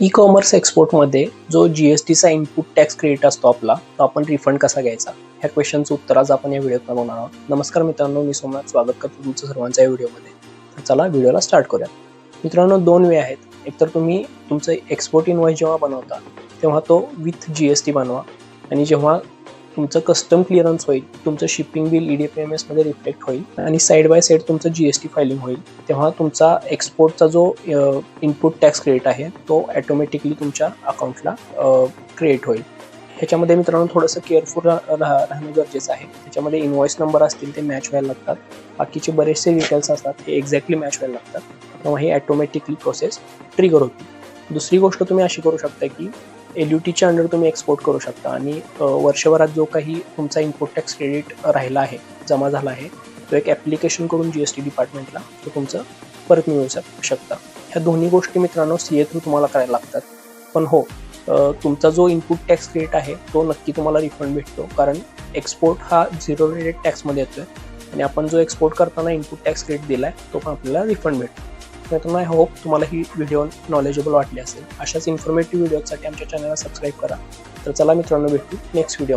E commerce एक्सपोर्टमध्ये जो जी-एस-टीचा input tax credit असतो आपला, तो आपण रिफंड कसा घ्यायचा? ह्या क्वेश्चनचं उत्तर आज आपण या व्हिडिओत बनवणार आहोत. नमस्कार मित्रांनो, मी सोमनाथ स्वागत करतो तुमचं सर्वांचं या व्हिडिओमध्ये. तर चला व्हिडिओला स्टार्ट करूया. मित्रांनो, 2 वे आहेत. एकतर तुम्ही तुमचं एक्सपोर्ट इनव्हॉइस जेव्हा बनवता, तेव्हा तो विथ जी-एस-टी बनवा आणि जेव्हा तुमचं कस्टम क्लिअरन्स होईल, तुमचं शिपिंग बिल ई-डी-पी-एम-एसमध्ये रिफ्लेक्ट होईल आणि साइड बाय साइड तुमचं जी-एस-टी फायलिंग होईल, तेव्हा तुमचा एक्सपोर्टचा जो इनपुट टॅक्स क्रेडिट आहे तो ऑटोमॅटिकली तुमच्या अकाउंटला क्रिएट होईल. ह्याच्यामध्ये मित्रांनो थोडंसं केअरफुल राहणं गरजेचं आहे. त्याच्यामध्ये इनव्हॉइस नंबर असतील ते मॅच व्हायला लागतात. बाकीचे बरेचसे डिटेल्स असतात हे एक्झॅक्टली मॅच व्हायला लागतात. तेव्हा ही ऑटोमॅटिकली प्रोसेस ट्रिगर होती. दुसरी गोष्ट तुम्ही अशी करू शकता की LUTच्या अंडर तुम्ही एक्सपोर्ट करू शकता आणि वर्षभरात जो काही तुमचा इनपुट टॅक्स क्रेडिट राहिला आहे, जमा झाला आहे, तो एक ॲप्लिकेशन करून GST डिपार्टमेंटला तो तुमचं परत मिळू शकता. ह्या दोन्ही गोष्टी मित्रांनो CA थ्रू तुम्हाला करायला लागतात. पण हो, तुमचा जो इनपुट टॅक्स क्रेडिट आहे तो नक्की तुम्हाला रिफंड भेटतो, कारण एक्सपोर्ट हा 0 रेट टॅक्समध्ये येतोय आणि आपण जो एक्सपोर्ट करताना इनपुट टॅक्स क्रेडिट दिला आहे तो पण आपल्याला रिफंड भेटतो. मित्रांनो, आय होप तुम्हाला ही व्हिडिओ नॉलेजेबल वाटली असेल. अशाच इन्फॉर्मेटिव्ह व्हिडिओसाठी आमच्या चॅनलला सबस्क्राईब करा. तर चला मित्रांनो, भेटू नेक्स्ट व्हिडिओ.